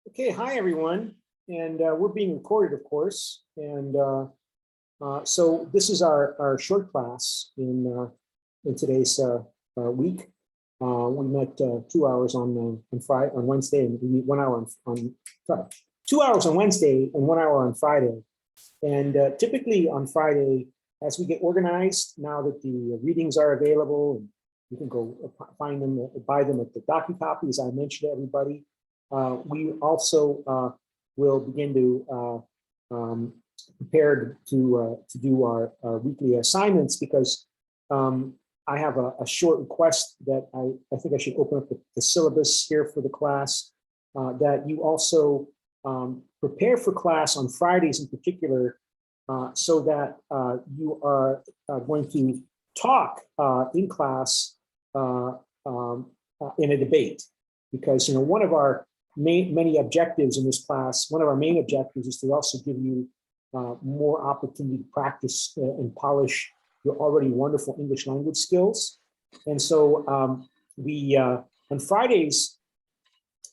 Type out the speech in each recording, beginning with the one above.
Okay, hi everyone, and we're being recorded, of course, and so this is our short class in today's week. We met 2 hours on Friday, on Wednesday, and we meet 1 hour on Friday. 2 hours on Wednesday and 1 hour on Friday. And typically on Friday, as we get organized, now that the readings are available, and you can go find them, buy them at the DocuCopy, as I mentioned to everybody. We also will begin to prepare to do our weekly assignments, because I have a short request that I think I should open up the syllabus here for the class, that you also prepare for class on Fridays in particular, so that you are going to talk in class in a debate, because one of our many objectives in this class, one of our main objectives is to also give you more opportunity to practice and polish your already wonderful English language skills. And so on Fridays,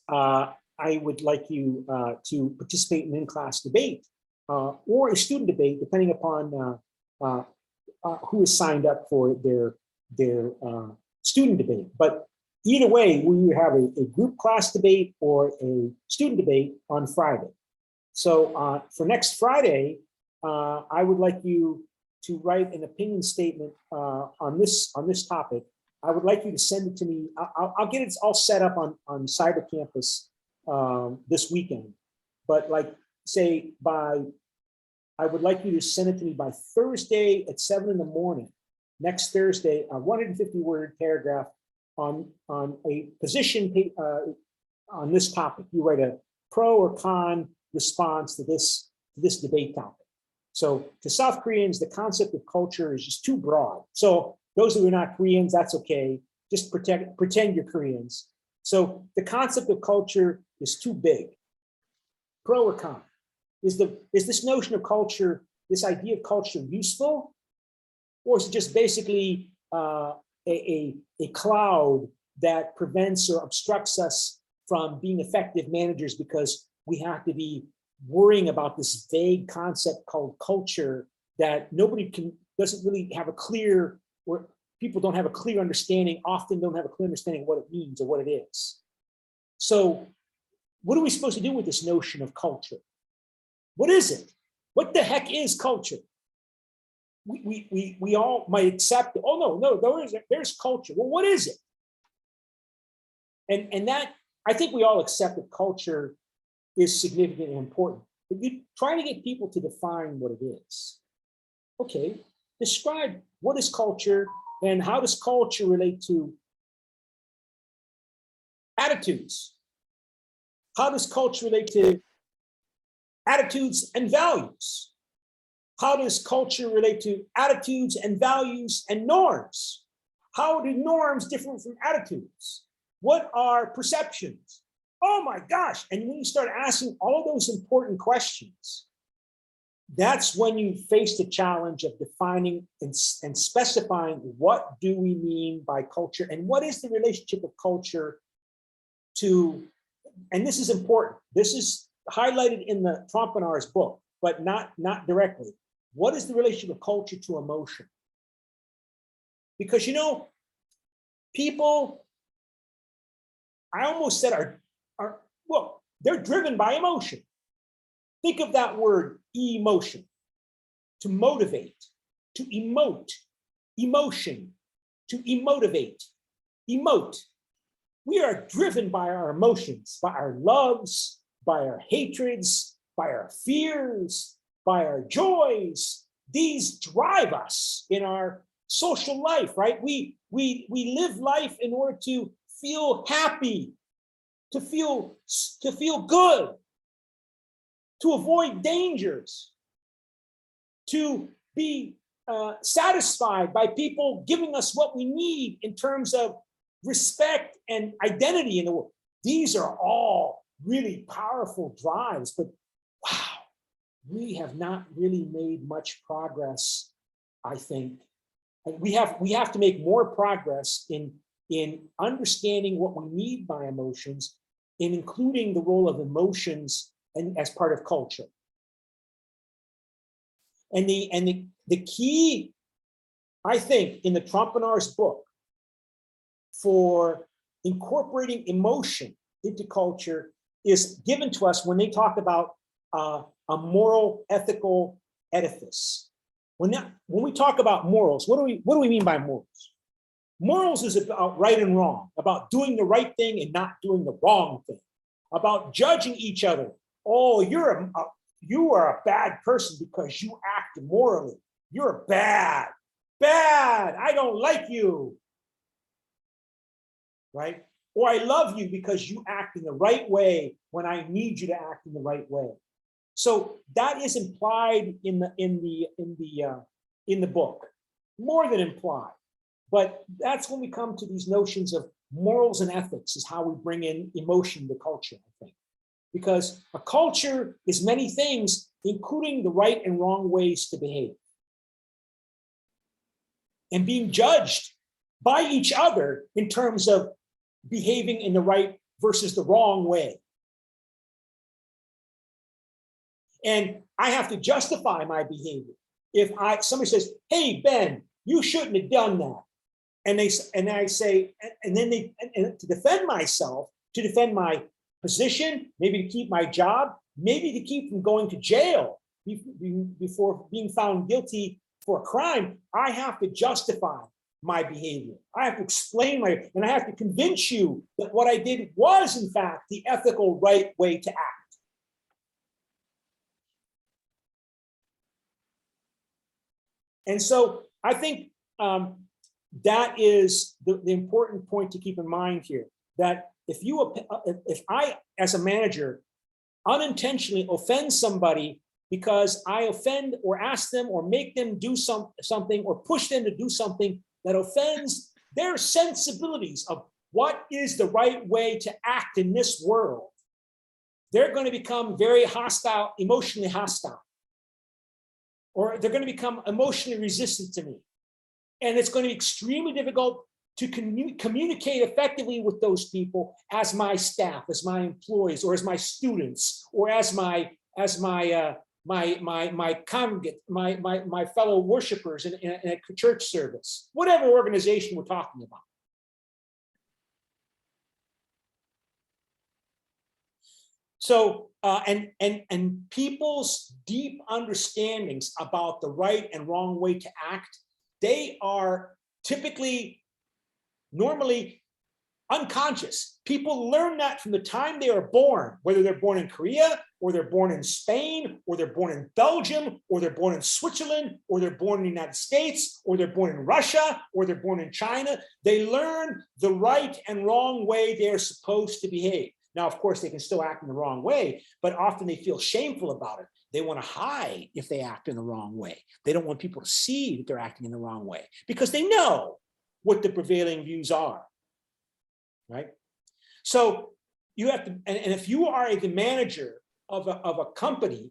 I would like you to participate in an in-class debate or a student debate, depending upon who is signed up for their student debate. But either way, we have a group class debate or a student debate on Friday. So for next Friday, I would like you to write an opinion statement on this topic. I would like you to send it to me. I'll get it all set up on Cyber Campus this weekend. But say I would like you to send it to me by Thursday at 7 in the morning. Next Thursday, a 150-word paragraph on a position on this topic. You write a pro or con response to this debate topic. So to South Koreans, the concept of culture is just too broad. So those who are not Koreans, that's okay. Just pretend you're Koreans. So the concept of culture is too big. Pro or con? Is this notion of culture, this idea of culture, useful? Or is it just basically a cloud that prevents or obstructs us from being effective managers, because we have to be worrying about this vague concept called culture that doesn't really have a clear, or people don't have a clear understanding, often don't have a clear understanding of what it means or what it is. So what are we supposed to do with this notion of culture? What is it? What the heck is culture? We all might accept, oh no, there's culture. Well, what is it? And that, I think we all accept that culture is significant and important, but you try to get people to define what it is. Okay, describe what is culture, and how does culture relate to attitudes? How does culture relate to attitudes and values? How does culture relate to attitudes and values and norms? How do norms differ from attitudes? What are perceptions? Oh my gosh. And when you start asking all those important questions, that's when you face the challenge of defining and specifying, what do we mean by culture, and what is the relationship of culture to, and this is important, this is highlighted in the Trompenaars book, but not directly. What is the relationship of culture to emotion? Because people, I almost said well, they're driven by emotion. Think of that word, emotion. To motivate, to emote, emotion, to emotivate, emote. We are driven by our emotions, by our loves, by our hatreds, by our fears, by our joys. These drive us in our social life, right? We live life in order to feel happy, to feel good, to avoid dangers, to be satisfied by people giving us what we need in terms of respect and identity in the world. These are all really powerful drives, but wow, we have not really made much progress, I think. And we have to make more progress in understanding what we need by emotions in including the role of emotions and as part of culture. And the key, I think, in the Trompenaars book for incorporating emotion into culture is given to us when they talk about a moral, ethical edifice. When we talk about morals, what do we mean by morals? Morals is about right and wrong, about doing the right thing and not doing the wrong thing, about judging each other. Oh, you are a bad person because you act immorally. You're bad. I don't like you. Right? Or I love you because you act in the right way when I need you to act in the right way. So that is implied in the book, more than implied. But that's when we come to these notions of morals and ethics, is how we bring in emotion to culture, I think. Because a culture is many things, including the right and wrong ways to behave. And being judged by each other in terms of behaving in the right versus the wrong way. And I have to justify my behavior. If somebody says, hey, Ben, you shouldn't have done that. And I say, and then to defend myself, to defend my position, maybe to keep my job, maybe to keep from going to jail before being found guilty for a crime, I have to justify my behavior. I have to explain and I have to convince you that what I did was, in fact, the ethical right way to act. And so I think that is the important point to keep in mind here, that if I, as a manager, unintentionally offend somebody because I offend or ask them or make them do something or push them to do something that offends their sensibilities of what is the right way to act in this world, they're going to become very hostile, emotionally hostile. Or they're going to become emotionally resistant to me. And it's going to be extremely difficult to communicate effectively with those people as my staff, as my employees, or as my students, or as my congregate, my fellow worshipers in a church service, whatever organization we're talking about. So, and people's deep understandings about the right and wrong way to act, they are typically, normally unconscious. People learn that from the time they are born, whether they're born in Korea, or they're born in Spain, or they're born in Belgium, or they're born in Switzerland, or they're born in the United States, or they're born in Russia, or they're born in China. They learn the right and wrong way they're supposed to behave. Now, of course, they can still act in the wrong way, but often they feel shameful about it. They want to hide if they act in the wrong way. They don't want people to see that they're acting in the wrong way because they know what the prevailing views are, right? So you have to, and if you are the manager of a company,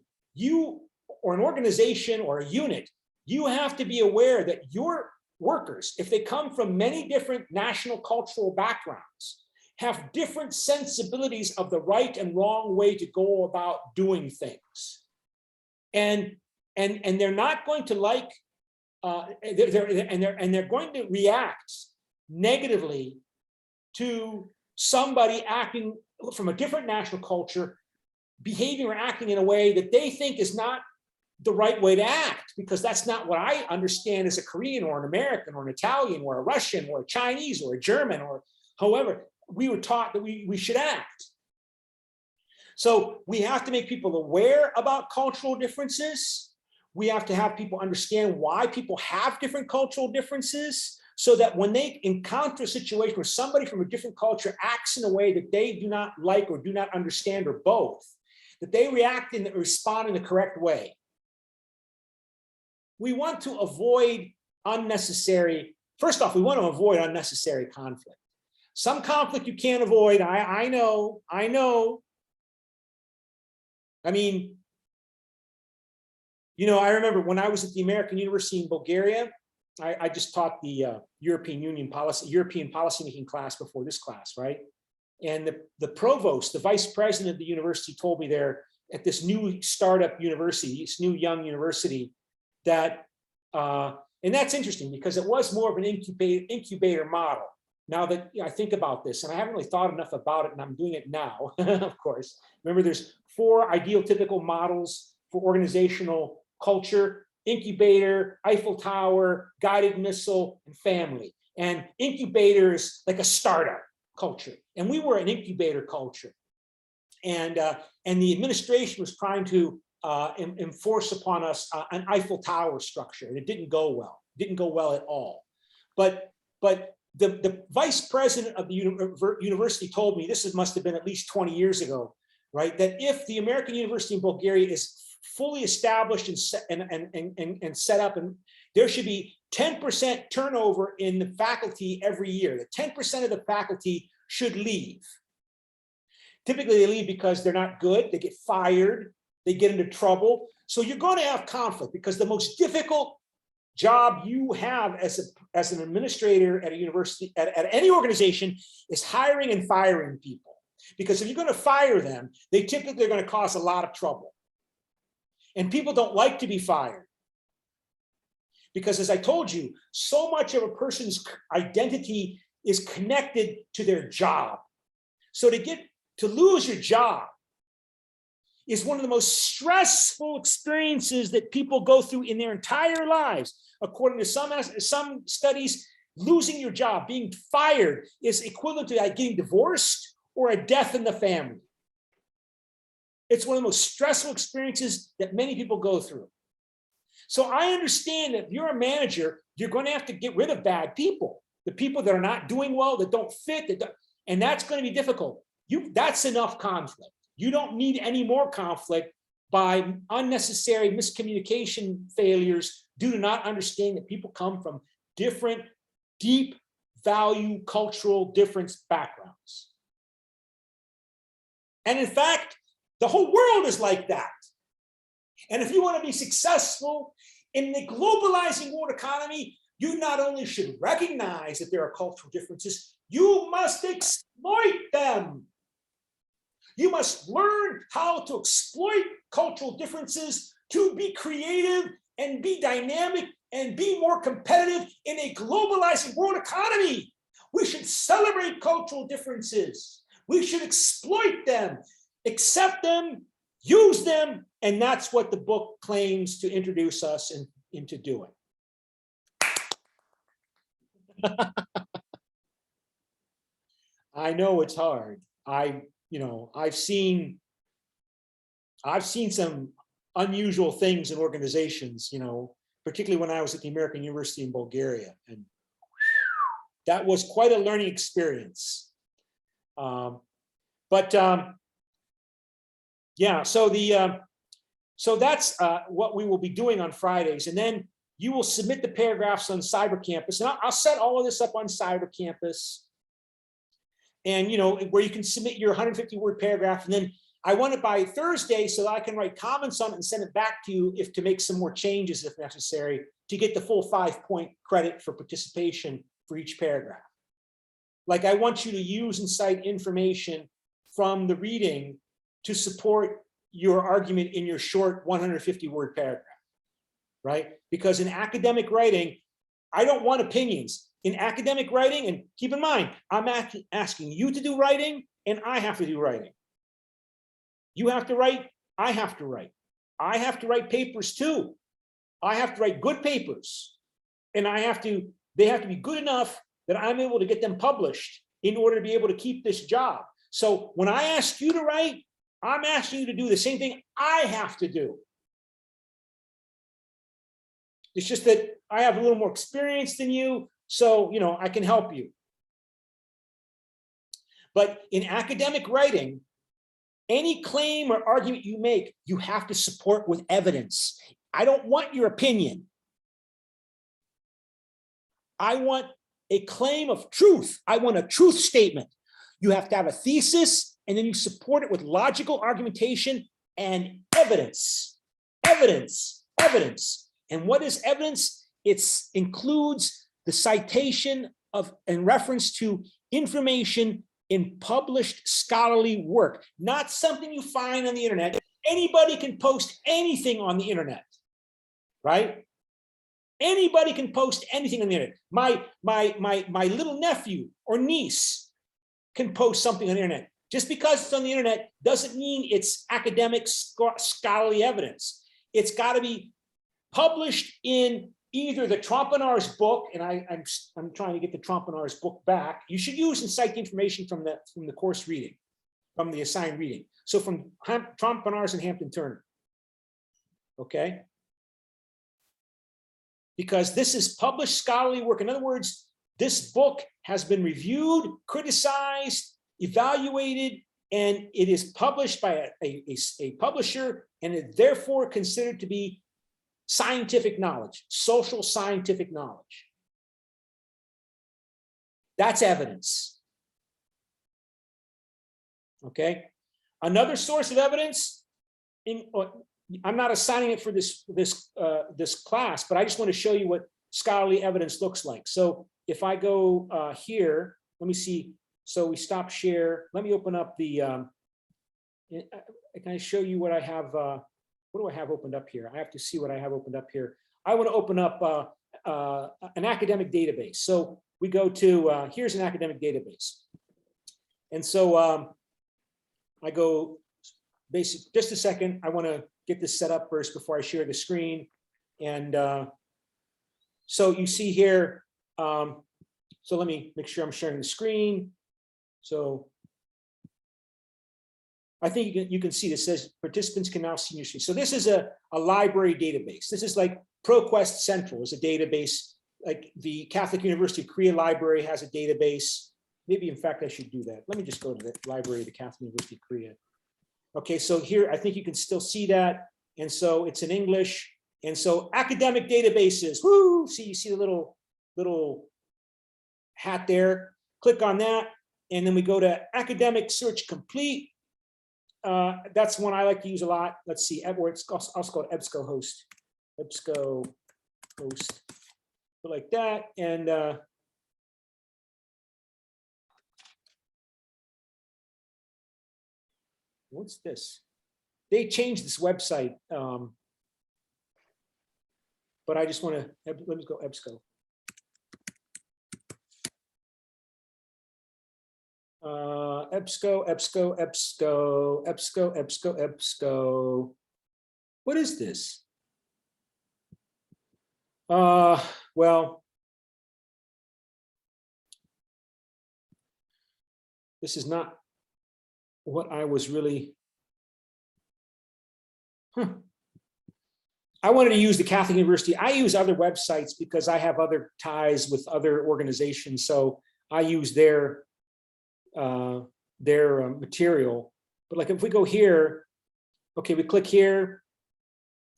or an organization or a unit, you have to be aware that your workers, if they come from many different national cultural backgrounds, have different sensibilities of the right and wrong way to go about doing things. And they're not going to like, they're going to react negatively to somebody acting from a different national culture, behaving or acting in a way that they think is not the right way to act, because that's not what I understand as a Korean or an American or an Italian or a Russian or a Chinese or a German or however we were taught that we should act. So we have to make people aware about cultural differences. We have to have people understand why people have different cultural differences, so that when they encounter a situation where somebody from a different culture acts in a way that they do not like or do not understand, or both, that they react and respond in the correct way. We want to avoid unnecessary, first off, we want to avoid unnecessary conflict. Some conflict you can't avoid, I know. I mean, you know, I remember when I was at the American University in Bulgaria, I just taught the European policy making class before this class, right? And the provost, the vice president of the university, told me there at this new startup university, this new young university, that, and that's interesting because it was more of an incubator model. Now that I think about this, and I haven't really thought enough about it, and I'm doing it now, of course. Remember, there's 4 ideal typical models for organizational culture: incubator, Eiffel Tower, guided missile, and family. And incubator is like a startup culture, and we were an incubator culture. And the administration was trying to enforce upon us an Eiffel Tower structure, and it didn't go well. It didn't go well at all. But the vice president of the university told me, this must have been at least 20 years ago, right? That if the American University in Bulgaria is fully established and set up, and there should be 10% turnover in the faculty every year. That 10% of the faculty should leave. Typically, they leave because they're not good. They get fired. They get into trouble. So you're going to have conflict, because the most difficult job you have as an administrator at a university, at any organization, is hiring and firing people. Because if you're going to fire them, they typically are going to cause a lot of trouble. And people don't like to be fired. Because as I told you, so much of a person's identity is connected to their job. So to lose your job is one of the most stressful experiences that people go through in their entire lives. According to some studies, losing your job, being fired, is equivalent to getting divorced or a death in the family. It's one of the most stressful experiences that many people go through. So I understand that if you're a manager, you're going to have to get rid of bad people, the people that are not doing well, that don't fit, and that's going to be difficult. That's enough conflict. You don't need any more conflict by unnecessary miscommunication failures due to not understanding that people come from different, deep value, cultural difference backgrounds. And in fact, the whole world is like that. And if you want to be successful in the globalizing world economy, you not only should recognize that there are cultural differences, you must exploit them. You must learn how to exploit cultural differences to be creative and be dynamic and be more competitive in a globalizing world economy. We should celebrate cultural differences. We should exploit them, accept them, use them, and that's what the book claims to introduce us into doing. I know it's hard. I've seen some unusual things in organizations, particularly when I was at the American University in Bulgaria, and that was quite a learning experience. Yeah, so that's what we will be doing on Fridays, and then you will submit the paragraphs on Cyber Campus, and I'll set all of this up on Cyber Campus. And where you can submit your 150-word paragraph, and then I want it by Thursday so that I can write comments on it and send it back to you to make some more changes if necessary, to get the full 5-point credit for participation for each paragraph. Like, I want you to use and cite information from the reading to support your argument in your short 150-word paragraph, right? Because in academic writing, I don't want opinions. In academic writing, and keep in mind, I'm asking you to do writing, and I have to do writing. You have to write, I have to write. I have to write papers too. I have to write good papers, and they have to be good enough that I'm able to get them published in order to be able to keep this job. So when I ask you to write, I'm asking you to do the same thing I have to do. It's just that I have a little more experience than you, so I can help you. But in academic writing, any claim or argument you make, you have to support with evidence. I don't want your opinion. I want a claim of truth. I want a truth statement. You have to have a thesis, and then you support it with logical argumentation and evidence. Evidence, evidence. And what is evidence? It includes the citation of and reference to information in published scholarly work, not something you find on the internet. Anybody can post anything on the internet, right? Anybody can post anything on the internet. My little nephew or niece can post something on the internet. Just because it's on the internet doesn't mean it's academic scholarly evidence. It's got to be published in either the Trompenaars book, and I'm trying to get the Trompenaars book back. You should use and cite the information from the course reading, from the assigned reading. So from Trompenaars and Hampton Turner, okay? Because this is published scholarly work. In other words, this book has been reviewed, criticized, evaluated, and it is published by a publisher, and it therefore considered to be scientific knowledge, social scientific knowledge. That's evidence. Okay. Another source of evidence, I'm not assigning it for this class, but I just want to show you what scholarly evidence looks like. So if I go here, let me see. So we stop share. Let me open up the. Can I show you what I have? What do I have opened up here? I have to see what I have opened up here. I want to open up an academic database. So we go to, here's an academic database. And so I go basic, just a second. I want to get this set up first before I share the screen. And so you see here, so let me make sure I'm sharing the screen. So I think you can see this says participants can now see your screen. So this is a library database. This is like ProQuest Central is a database, like the Catholic University of Korea Library has a database. Maybe in fact I should do that. Let me just go to the library of the Catholic University of Korea. Okay, so here I think you can still see that. And so it's in English. And so academic databases, whoo, see, you see the little hat there. Click on that. And then we go to academic search complete. That's one I like to use a lot. Let's see, it's also called EBSCO host. EBSCO host, like that. And what's this? They changed this website, but I just want to, let me go EBSCO. EBSCO. What is this? Well, this is not what I was really. I wanted to use the Catholic University. I use other websites because I have other ties with other organizations. So I use their material. But like if we go here, okay, we click here.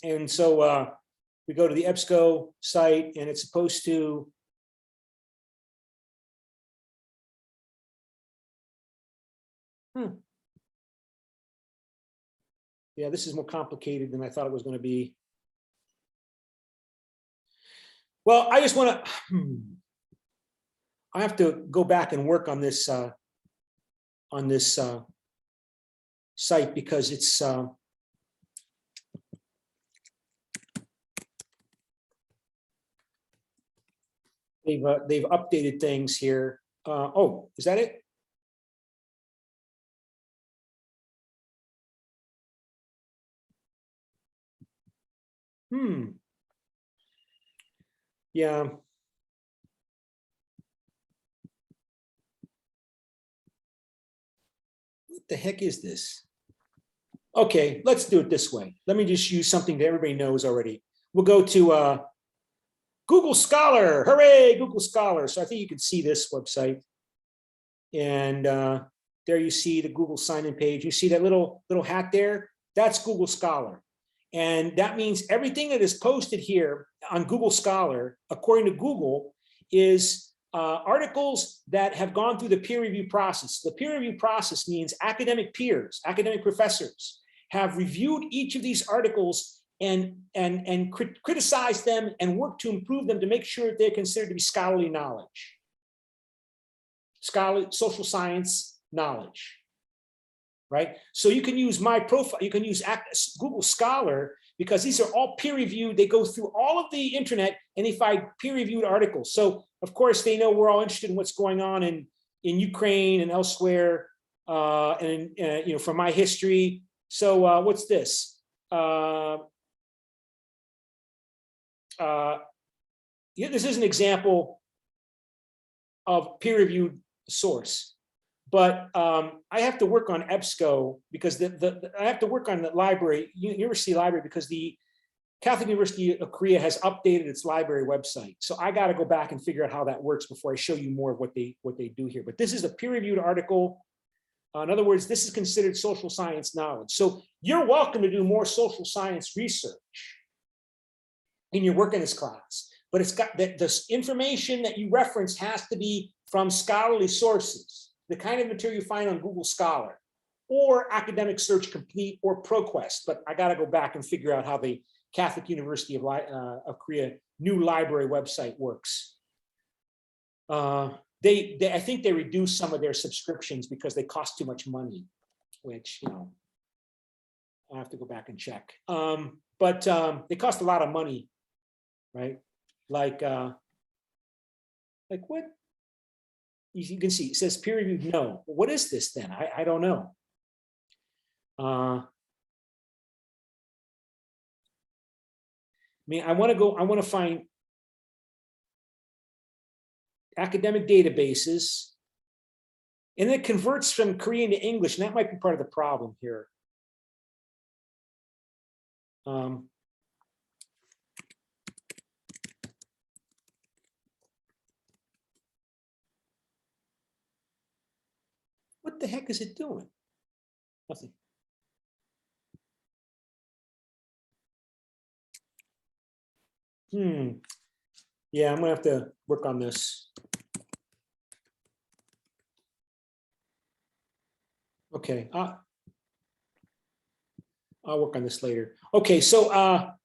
And so we go to the EBSCO site and it's supposed to yeah, this is more complicated than I thought it was going to be. Well, I just want to, I have to go back and work on this site because it's they've updated things here. Oh, is that it? Yeah. What the heck is this? Okay, let's do it this way. Let me just use something that everybody knows already. We'll go to Google Scholar. Hooray, Google Scholar. So I think you can see this website. And there you see the Google sign-in page. You see that little hat there? That's Google Scholar. And that means everything that is posted here on Google Scholar, according to Google, is articles that have gone through the peer review process. The peer review process means academic peers, academic professors have reviewed each of these articles and criticized them and worked to improve them to make sure that they're considered to be scholarly knowledge. Scholarly, social science, knowledge, right? So you can use my profile, you can use Google Scholar, because these are all peer-reviewed. They go through all of the internet and they find peer-reviewed articles. So of course they know we're all interested in what's going on in Ukraine and elsewhere, and you know, from my history. So what's this? Yeah, this is an example of peer-reviewed source, but I have to work on EBSCO because I have to work on the library, University Library, because the Catholic University of Korea has updated its library website. So I got to go back and figure out how that works before I show you more of what they do here. But this is a peer-reviewed article. In other words, this is considered social science knowledge. So you're welcome to do more social science research in your work in this class, but it's got that this information that you reference has to be from scholarly sources, the kind of material you find on Google Scholar or Academic Search Complete or ProQuest. But I got to go back and figure out how the Catholic University of Korea new library website works. I think they reduced some of their subscriptions because they cost too much money, which, you know, I have to go back and check. But they cost a lot of money, right? Like what? You can see it says peer reviewed. No, what is this then? I don't know. I mean, I want to find academic databases, and it converts from Korean to English, and that might be part of the problem here. What the heck is it doing? Nothing. Yeah, I'm gonna have to work on this. Okay, I'll work on this later. Okay, so all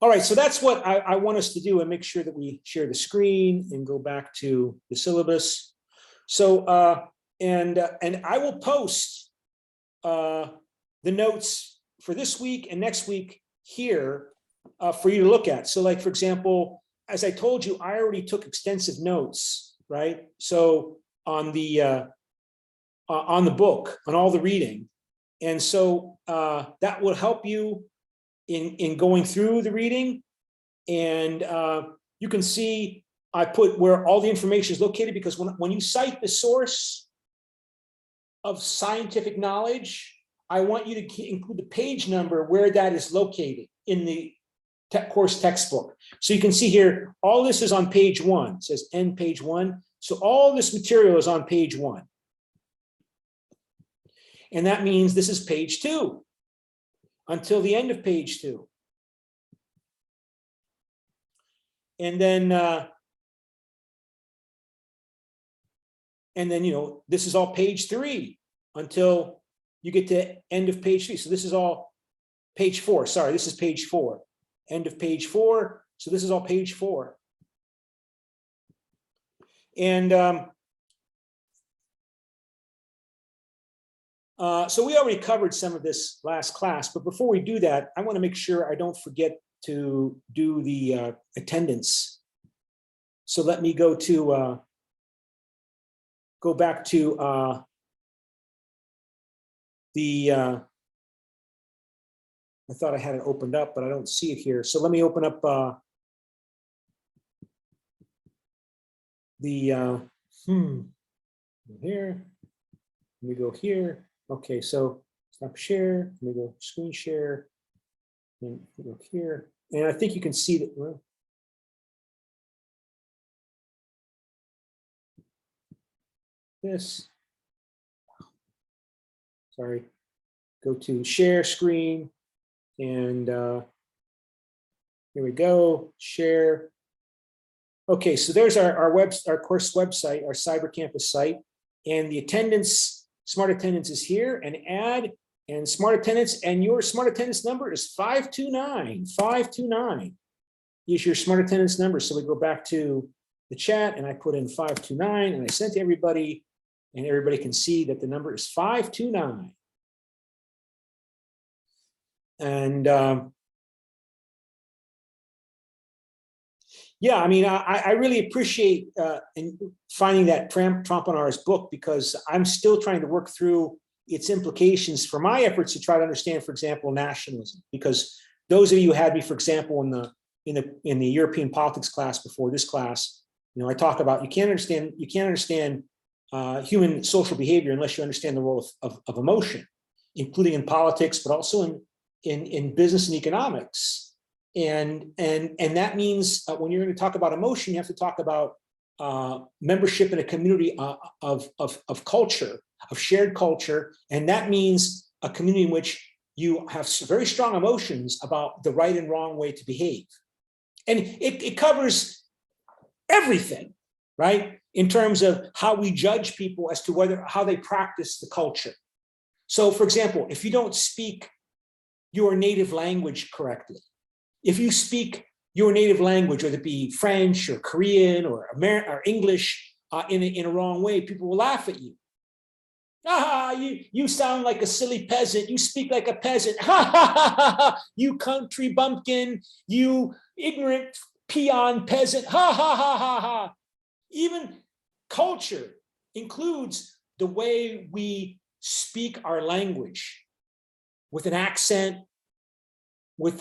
right, so that's what I want us to do, and make sure that we share the screen and go back to the syllabus. So and I will post the notes for this week and next week here for you to look at. So like, for example, as I told you, I already took extensive notes, right? So on the book, on all the reading. And so that will help you in going through the reading. And you can see I put where all the information is located, because when you cite the source of scientific knowledge, I want you to include the page number where that is located in the course textbook. So you can see here, all this is on page 1. It says end page 1. So all this material is on page 1. And that means this is page 2 until the end of page 2. And then, you know, this is all page 3 until you get to end of page 3. So this is all page 4. Sorry, this is page 4. End of page 4. So this is all page 4. And so we already covered some of this last class, but before we do that, I want to make sure I don't forget to do the attendance. So let me go back to I thought I had it opened up, but I don't see it here. So let me open up here. Let me go here. Okay, so stop share. Let me go screen share. And go here. And I think you can see that. Well, this. Sorry. Go to share screen. And here we go, share. Okay, so there's our course website, our Cyber Campus site, and the attendance, smart attendance is here, and add, and smart attendance, and your smart attendance number is 529, 529 is your smart attendance number. So we go back to the chat, and I put in 529, and I sent to everybody, And everybody can see that the number is 529. And yeah, I mean, I really appreciate finding that Trompenaars book, because I'm still trying to work through its implications for my efforts to try to understand, for example, nationalism. Because those of you who had me, for example, in the European politics class before this class, you know, I talk about you can't understand human social behavior unless you understand the role of emotion, including in politics, but also in business and economics. And that means when you're going to talk about emotion, you have to talk about membership in a community of culture, of shared culture. And that means a community in which you have very strong emotions about the right and wrong way to behave. And it covers everything, right? In terms of how we judge people as to how they practice the culture. So for example, if you don't speak your native language correctly, if you speak your native language, whether it be French or Korean or English in a wrong way, people will laugh at you. You sound like a silly peasant. You speak like a peasant. You country bumpkin. You ignorant peon peasant. Even culture includes the way we speak our language, with an accent, do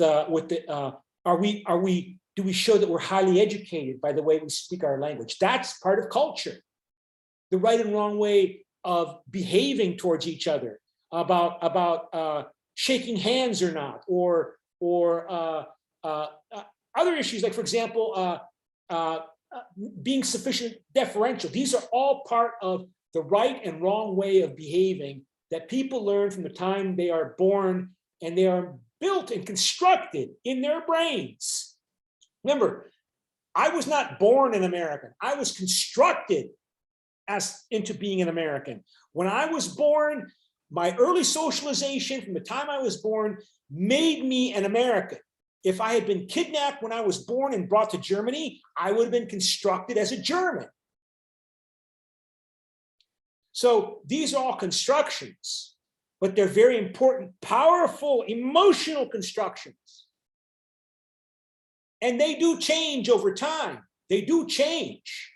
we show that we're highly educated by the way we speak our language? That's part of culture. The right and wrong way of behaving towards each other, about shaking hands or not, or other issues, like for example, being sufficient deferential. These are all part of the right and wrong way of behaving that people learn from the time they are born, and they are built and constructed in their brains. Remember, I was not born an American. I was constructed into being an American. When I was born, my early socialization from the time I was born made me an American. If I had been kidnapped when I was born and brought to Germany, I would have been constructed as a German. So these are all constructions, but they're very important, powerful, emotional constructions. And they do change over time. They do change.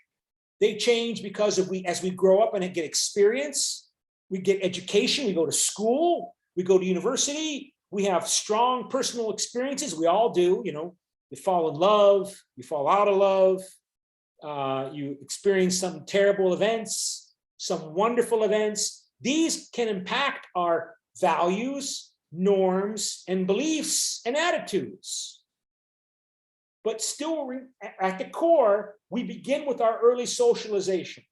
They change because as we grow up and get experience, we get education, we go to school, we go to university, we have strong personal experiences. We all do, you know, you fall in love, you fall out of love, you experience some terrible events, some wonderful events. These can impact our values, norms, and beliefs and attitudes. But still, at the core, we begin with our early socialization.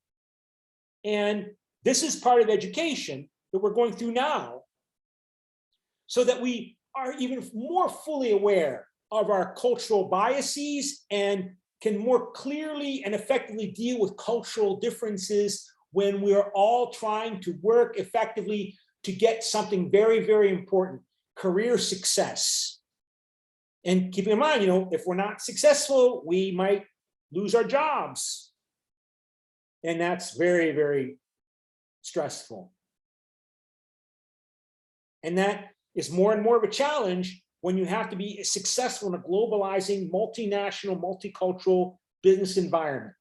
And this is part of education that we're going through now, so that we are even more fully aware of our cultural biases and can more clearly and effectively deal with cultural differences when we're all trying to work effectively to get something very, very important: career success. And keeping in mind, you know, if we're not successful, we might lose our jobs. And that's very, very stressful. And that is more and more of a challenge when you have to be successful in a globalizing, multinational, multicultural business environment.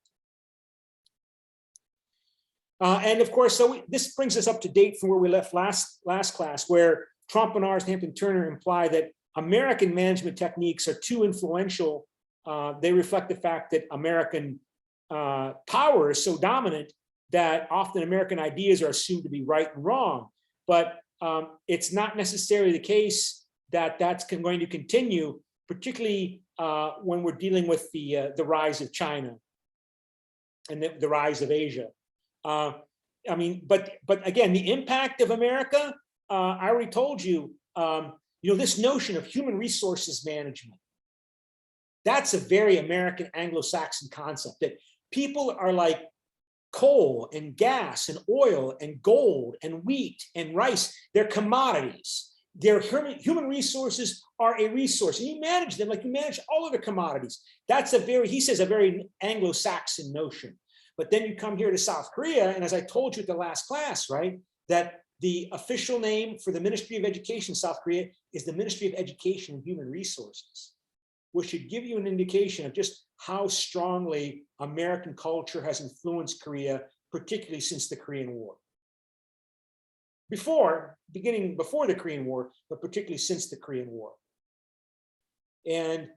And of course, so this brings us up to date from where we left last class, where Trompenaars and Hampton-Turner imply that American management techniques are too influential. They reflect the fact that American power is so dominant that often American ideas are assumed to be right and wrong. But it's not necessarily the case that that's going to continue, particularly when we're dealing with the rise of China and the rise of Asia. I mean, but again, the impact of America, I already told you, you know, this notion of human resources management, that's a very American Anglo-Saxon concept, that people are like coal and gas and oil and gold and wheat and rice. They're commodities. Their human resources are a resource, and you manage them like you manage all other commodities. That's he says, a very Anglo-Saxon notion. But then you come here to South Korea, and as I told you at the last class, right, that the official name for the Ministry of Education in South Korea is the Ministry of Education and Human Resources, which should give you an indication of just how strongly American culture has influenced Korea, particularly since the Korean War. Before the Korean War, but particularly since the Korean War. And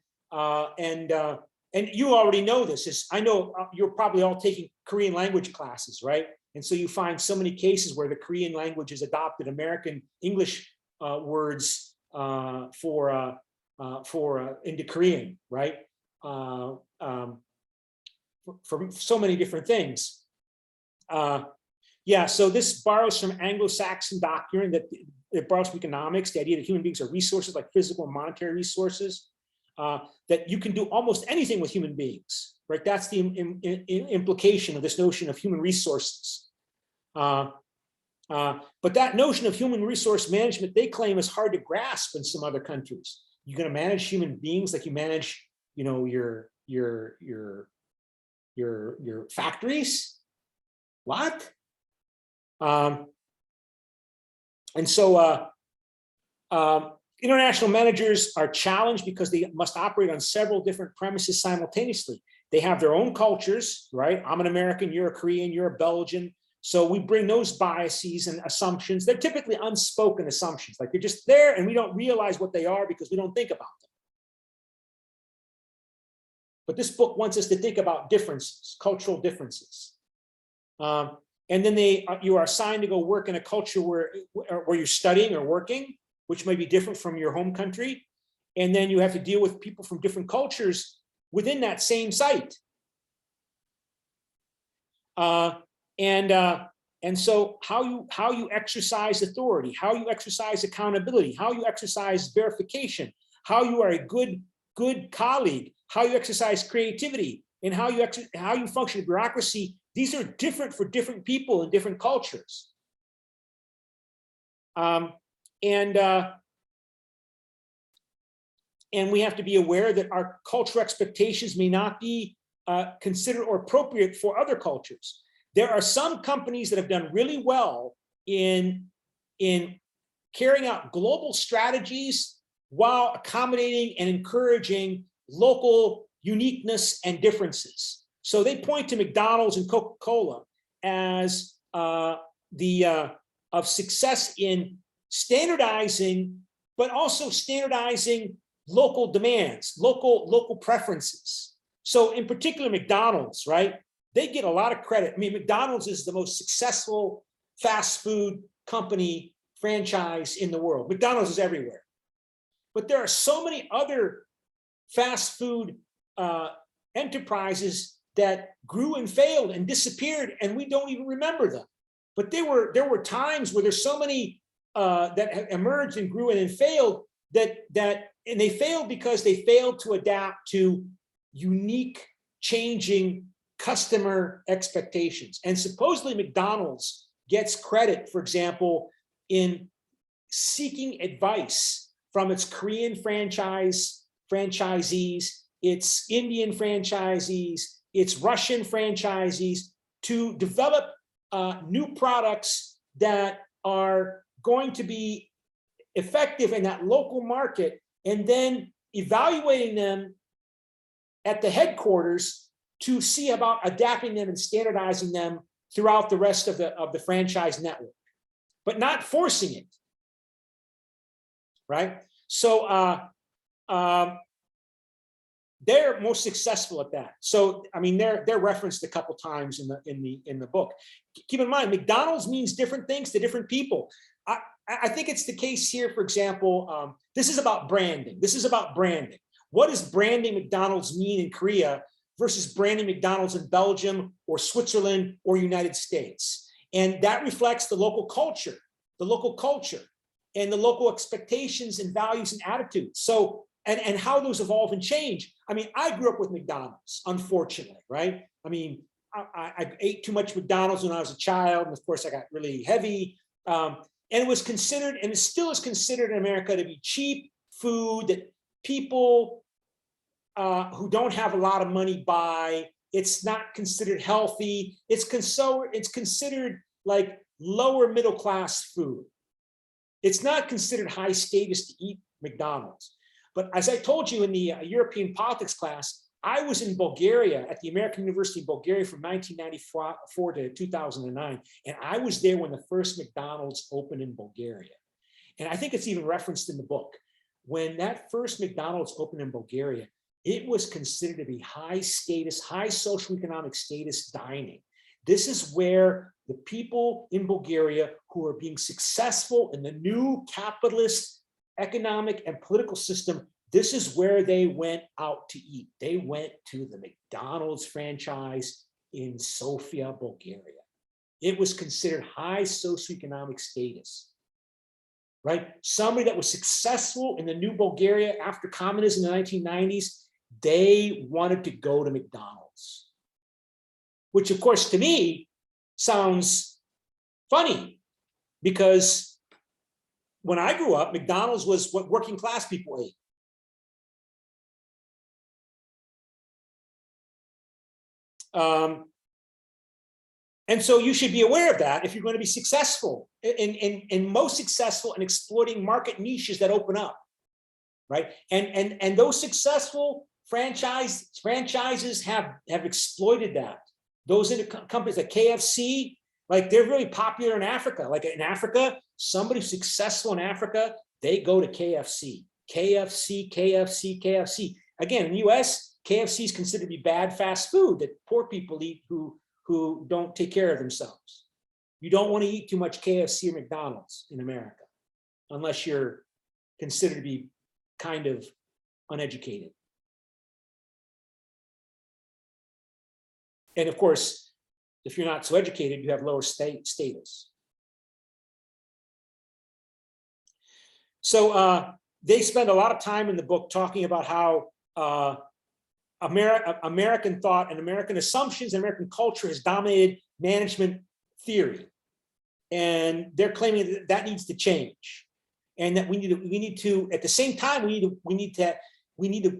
you already know this. I know you're probably all taking Korean language classes, right? And so you find so many cases where the Korean language has adopted American English words into Korean, right? For so many different things. Yeah, so this borrows from Anglo-Saxon doctrine that it borrows from economics, the idea that human beings are resources like physical and monetary resources, that you can do almost anything with human beings, right? That's the implication of this notion of human resources. But that notion of human resource management, they claim, is hard to grasp in some other countries. You're going to manage human beings like you manage, you know, your factories. What? And so international managers are challenged because they must operate on several different premises simultaneously. They have their own cultures, right? I'm an American, you're a Korean, you're a Belgian. So we bring those biases and assumptions. They're typically unspoken assumptions, like they're just there and we don't realize what they are because we don't think about them. But this book wants us to think about differences, cultural differences. And then you are assigned to go work in a culture where you're studying or working, which may be different from your home country. And then you have to deal with people from different cultures within that same site. And so how you exercise authority, how you exercise accountability, how you exercise verification, how you are a good colleague, how you exercise creativity, and how you function in bureaucracy. These are different for different people in different cultures. And we have to be aware that our cultural expectations may not be considered or appropriate for other cultures. There are some companies that have done really well in carrying out global strategies while accommodating and encouraging local uniqueness and differences. So they point to McDonald's and Coca-Cola as of success in standardizing, but also standardizing local demands, local preferences. So in particular, McDonald's, right? They get a lot of credit. I mean, McDonald's is the most successful fast food company franchise in the world. McDonald's is everywhere. But there are so many other fast food enterprises that grew and failed and disappeared, and we don't even remember them. But there were times where there's so many that emerged and grew and then failed and they failed because they failed to adapt to unique, changing customer expectations. And supposedly McDonald's gets credit, for example, in seeking advice from its Korean franchisees, its Indian franchisees, its Russian franchisees, to develop new products that are going to be effective in that local market, and then evaluating them at the headquarters to see about adapting them and standardizing them throughout the rest of the franchise network, but not forcing it, right? So they're most successful at that. So I mean, they're referenced a couple times in the book. Keep in mind, McDonald's means different things to different people. I think it's the case here. For example, this is about branding. This is about branding. What does branding McDonald's mean in Korea versus branding McDonald's in Belgium or Switzerland or United States? And that reflects the local culture and the local expectations and values and attitudes. So, and how those evolve and change. I mean, I grew up with McDonald's, unfortunately, right? I mean, I ate too much McDonald's when I was a child. And of course I got really heavy. And it was considered, and it still is considered in America, to be cheap food that people who don't have a lot of money buy. It's not considered healthy. It's considered like lower middle class food. It's not considered high status to eat McDonald's. But as I told you in the European politics class, I was in Bulgaria at the American University in Bulgaria from 1994 to 2009. And I was there when the first McDonald's opened in Bulgaria. And I think it's even referenced in the book. When that first McDonald's opened in Bulgaria, it was considered to be high status, high social economic status dining. This is where the people in Bulgaria who are being successful in the new capitalist economic and political system, this is where they went out to eat. They went to the McDonald's franchise in Sofia, Bulgaria. It was considered high socioeconomic status, right? Somebody that was successful in the new Bulgaria after communism in the 1990s, they wanted to go to McDonald's, which of course to me sounds funny because when I grew up, McDonald's was what working class people ate. And so you should be aware of that if you're going to be successful and most successful in exploiting market niches that open up, right? And those successful franchises have exploited that. Those companies like KFC, like they're really popular in Africa. Like in Africa, somebody successful in Africa, they go to KFC. KFC. Again, in the US, KFC is considered to be bad fast food that poor people eat who don't take care of themselves. You don't want to eat too much KFC or McDonald's in America, unless you're considered to be kind of uneducated. And of course, if you're not so educated, you have lower status. So they spend a lot of time in the book talking about how American thought and American assumptions and American culture has dominated management theory. And they're claiming that needs to change. And that we need to at the same time, we need to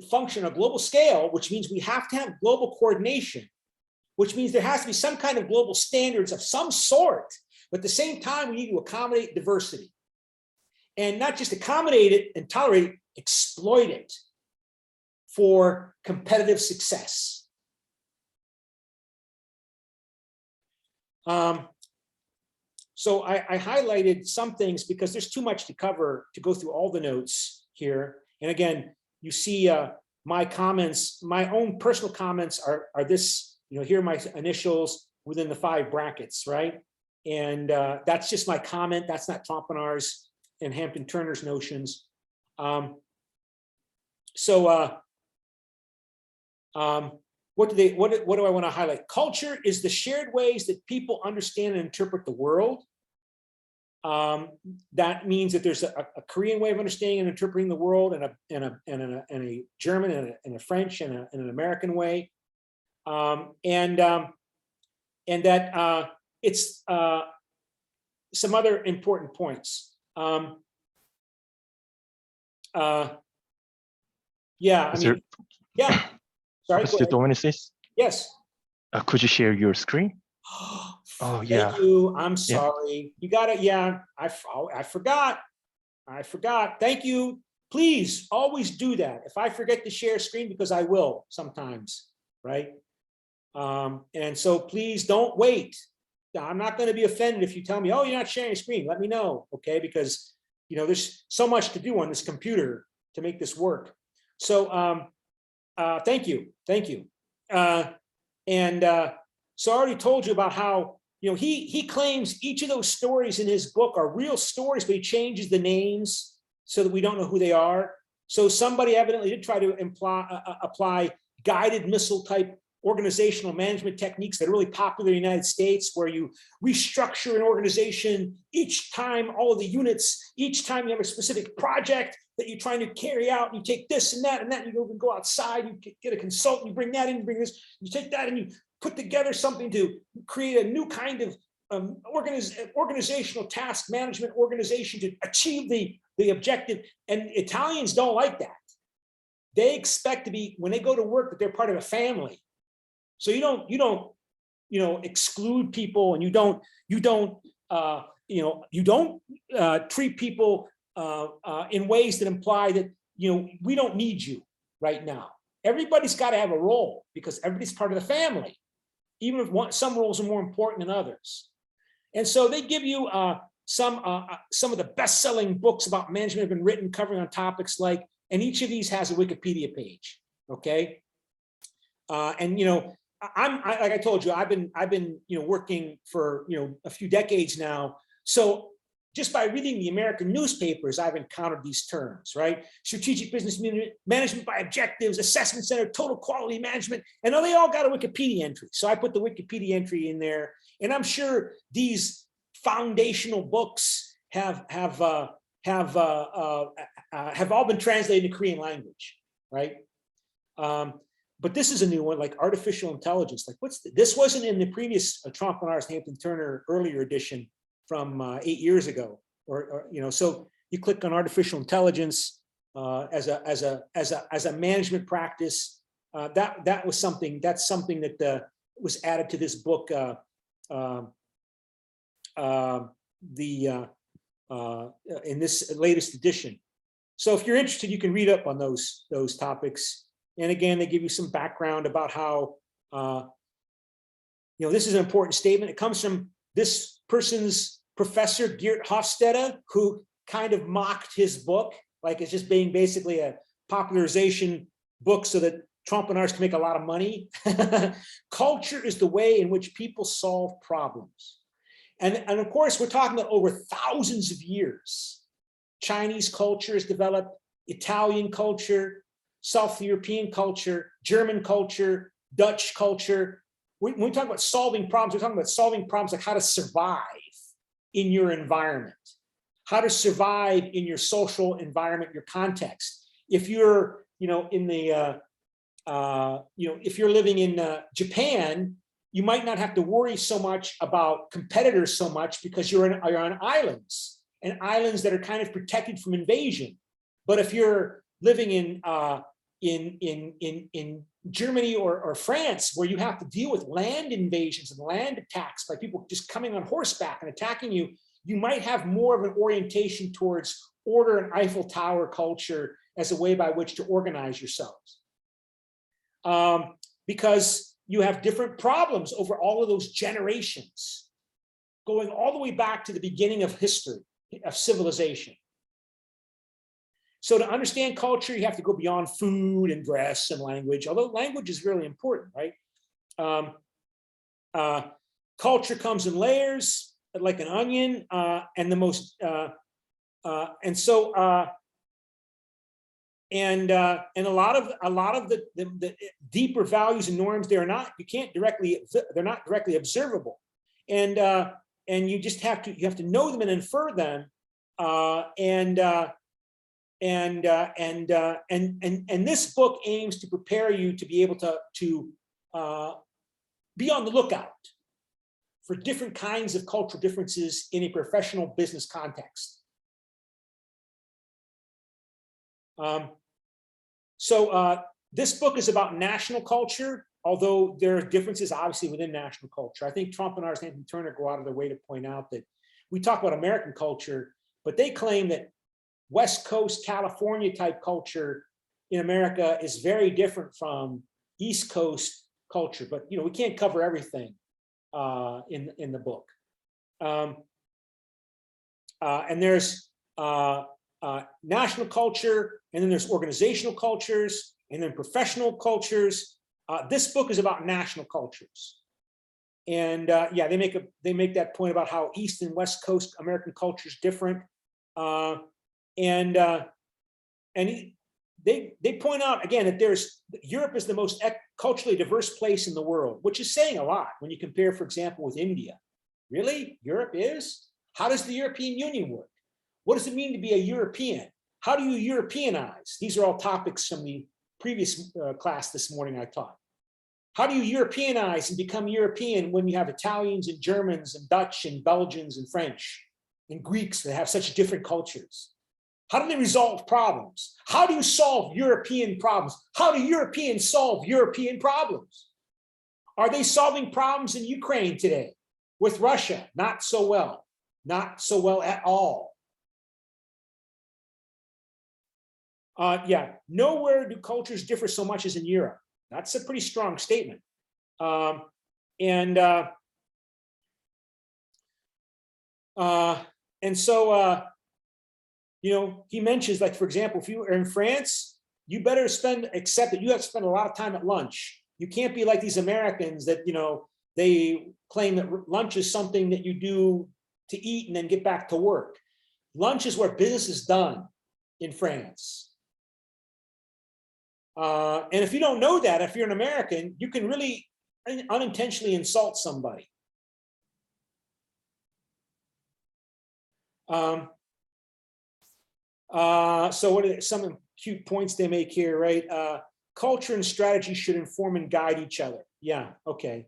function on a global scale, which means we have to have global coordination, which means there has to be some kind of global standards of some sort. But at the same time, we need to accommodate diversity. And not just accommodate it and tolerate it, exploit it for competitive success. So I highlighted some things because there's too much to cover to go through all the notes here. And again, you see my comments, my own personal comments are this, here are my initials within the 5 brackets, right? And that's just my comment. That's not Tompenar's and Hampton Turner's notions. What do I want to highlight? Culture is the shared ways that people understand and interpret the world. That means that there's a Korean way of understanding and interpreting the world, and a German and a French and an American way, and that it's some other important points. Yeah, I mean, yeah. Sorry, Mr. Dominicis? Yes. Could you share your screen? Oh, yeah. Thank you. I'm sorry. You got it. Yeah, I forgot. Thank you. Please always do that. If I forget to share screen, because I will sometimes, right? And so please don't wait. I'm not going to be offended if you tell me, oh, you're not sharing screen. Let me know, okay? Because there's so much to do on this computer to make this work. So thank you. So I already told you about how he claims each of those stories in his book are real stories, but he changes the names so that we don't know who they are. So somebody evidently did try to apply guided missile type organizational management techniques that are really popular in the United States, where you restructure an organization each time, all of the units, each time you have a specific project that you're trying to carry out, and you take this and that, and you go outside, you get a consultant, you bring that in, you bring this, you take that and you put together something to create a new kind of organizational task management organization to achieve the objective. And Italians don't like that. They expect to be, when they go to work, that they're part of a family. So you don't exclude people, and you don't treat people in ways that imply that we don't need you right now. Everybody's got to have a role because everybody's part of the family, even if some roles are more important than others. And so they give you some of the best-selling books about management have been written covering on topics like, and each of these has a Wikipedia page, okay? And like I told you, I've been working for a few decades now. So just by reading the American newspapers, I've encountered these terms, right? Strategic business management by objectives, assessment center, total quality management, and they all got a Wikipedia entry. So I put the Wikipedia entry in there, and I'm sure these foundational books have all been translated into Korean language, right? But this is a new one, like artificial intelligence. Like, this wasn't in the previous Trompe-l'Œil's Hampton Turner earlier edition from 8 years ago, so you click on artificial intelligence as a management practice. That's something that was added to this book, in this latest edition. So if you're interested, you can read up on those topics. And again, they give you some background about how this is an important statement. It comes from this person's professor, Geert Hofstede, who kind of mocked his book, like it's just being basically a popularization book so that Trompe-l'Œil can make a lot of money. Culture is the way in which people solve problems. And of course, we're talking about over thousands of years. Chinese culture is developed, Italian culture, South European culture, German culture, Dutch culture. When we talk about solving problems, we're talking about solving problems like how to survive in your environment, how to survive in your social environment, your context. If you're, if you're living in Japan, you might not have to worry so much about competitors so much because you're on islands, and islands that are kind of protected from invasion. But if you're living in Germany or France, where you have to deal with land invasions and land attacks by people just coming on horseback and attacking you, you might have more of an orientation towards order and Eiffel Tower culture as a way by which to organize yourselves. Because you have different problems over all of those generations, going all the way back to the beginning of history, of civilization. So to understand culture, you have to go beyond food and dress and language, although language is really important, right? Culture comes in layers, like an onion, and the most, and a lot of the deeper values and norms, they're not directly observable, and you just have to know them and infer them, and this book aims to prepare you to be able to be on the lookout for different kinds of cultural differences in a professional business context. This book is about national culture, although there are differences obviously within national culture. I think Trompe-l'Œil's Hampton Turner go out of their way to point out that we talk about American culture, but they claim that West Coast California type culture in America is very different from East Coast culture. But we can't cover everything in the book. And there's national culture, and then there's organizational cultures, and then professional cultures. This book is about national cultures. And yeah, they make that point about how East and West Coast American culture is different. They point out again that Europe is the most culturally diverse place in the world, which is saying a lot when you compare, for example, with India. Really? Europe is? How does the European Union work? What does it mean to be a European? How do you Europeanize? These are all topics from the previous class this morning I taught. How do you Europeanize and become European when you have Italians and Germans and Dutch and Belgians and French and Greeks that have such different cultures? How do they resolve problems? How do you solve European problems? How do Europeans solve European problems? Are they solving problems in Ukraine today? With Russia? Not so well. Not so well at all. Yeah, nowhere do cultures differ so much as in Europe. That's a pretty strong statement. And so, you know, he mentions, like, for example, if you are in France, you better accept that you have to spend a lot of time at lunch. You can't be like these Americans that, you know, they claim that lunch is something that you do to eat and then get back to work. Lunch is where business is done in France. And if you don't know that, if you're an American, you can really unintentionally insult somebody. So what are some cute points they make here, right? Culture and strategy should inform and guide each other. Yeah, okay.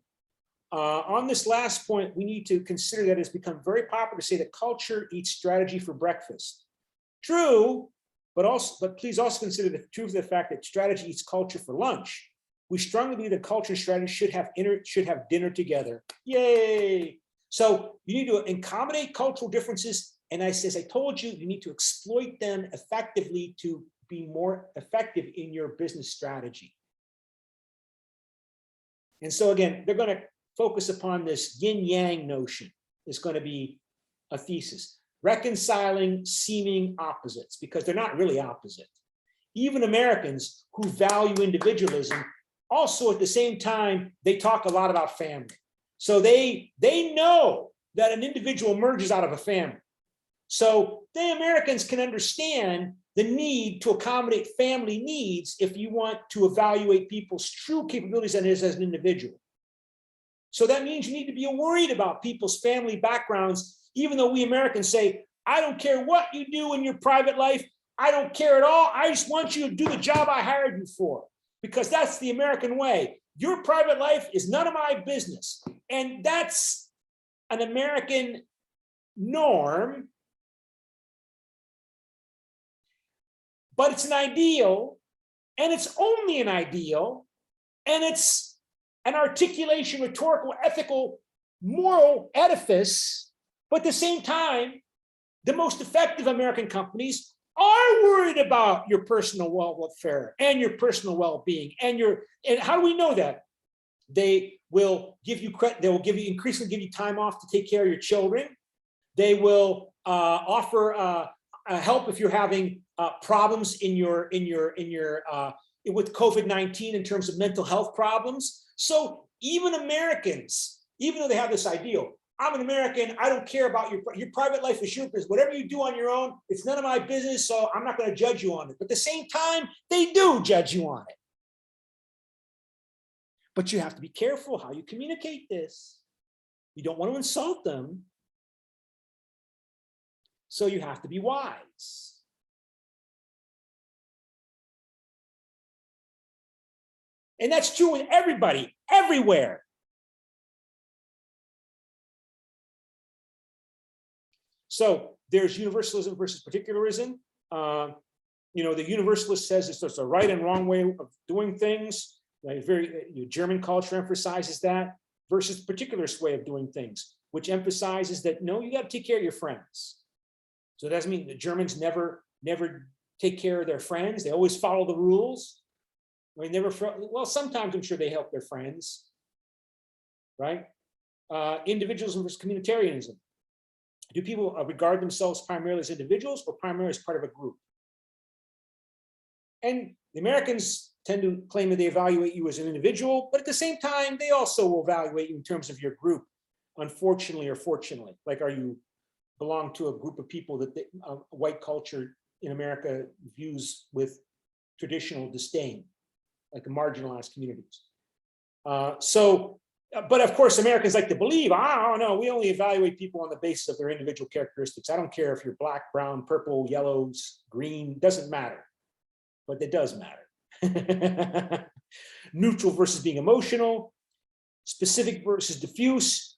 On this last point, we need to consider that it's become very popular to say that culture eats strategy for breakfast. True, but please also consider the truth of the fact that strategy eats culture for lunch. We strongly believe that culture and strategy should have dinner together. Yay! So you need to accommodate cultural differences. And as I told you, you need to exploit them effectively to be more effective in your business strategy. And so again, they're going to focus upon this yin-yang notion. It's going to be a thesis. Reconciling seeming opposites, because they're not really opposite. Even Americans who value individualism, also at the same time, they talk a lot about family. So they know that an individual emerges out of a family. So the Americans can understand the need to accommodate family needs if you want to evaluate people's true capabilities as an individual. So that means you need to be worried about people's family backgrounds, even though we Americans say, I don't care what you do in your private life. I don't care at all. I just want you to do the job I hired you for, because that's the American way. Your private life is none of my business. And that's an American norm. But it's an ideal, and it's only an ideal, and it's an articulation, rhetorical, ethical, moral edifice. But at the same time, the most effective American companies are worried about your personal welfare and your personal well-being and how do we know that? They will give you credit. They will increasingly give you time off to take care of your children. They will offer help if you're having problems with COVID-19 in terms of mental health problems. So even Americans, even though they have this ideal, I'm an American, I don't care about your private life is your business. Whatever you do on your own, it's none of my business, so I'm not going to judge you on it. But at the same time, they do judge you on it. But you have to be careful how you communicate this. You don't want to insult them. So you have to be wise. And that's true with everybody, everywhere. So there's universalism versus particularism. You know, the universalist says it's just a right and wrong way of doing things. Like German culture emphasizes that, versus the particularist way of doing things, which emphasizes that no, you got to take care of your friends. So it doesn't mean the Germans never take care of their friends. They always follow the rules. Well, sometimes I'm sure they help their friends, right? Individualism versus communitarianism. Do people regard themselves primarily as individuals or primarily as part of a group? And the Americans tend to claim that they evaluate you as an individual, but at the same time, they also will evaluate you in terms of your group, unfortunately or fortunately. Like, are you belong to a group of people that white culture in America views with traditional disdain, like the marginalized communities. But of course, Americans like to believe, oh no, we only evaluate people on the basis of their individual characteristics. I don't care if you're black, brown, purple, yellows, green, doesn't matter. But it does matter. Neutral versus being emotional, specific versus diffuse.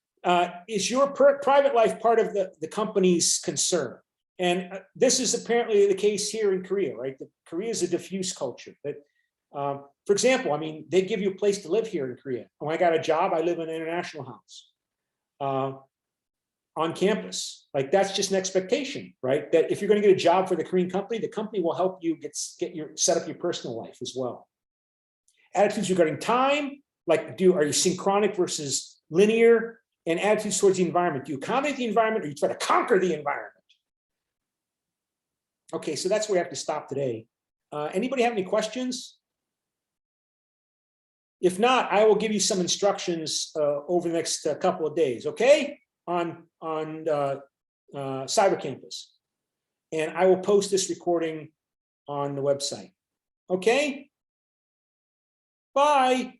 Is your private life part of the company's concern? And this is apparently the case here in Korea, right? Korea is a diffuse culture. That For example, I mean, they give you a place to live here in Korea. When I got a job, I live in an international house on campus. Like that's just an expectation, right? That if you're going to get a job for the Korean company, the company will help you set up your personal life as well. Attitudes regarding time, like are you synchronic versus linear? And attitudes towards the environment. Do you accommodate the environment or you try to conquer the environment? Okay, so that's where we have to stop today. Anybody have any questions? If not, I will give you some instructions over the next couple of days, okay? On Cyber Campus. And I will post this recording on the website. Okay? Bye.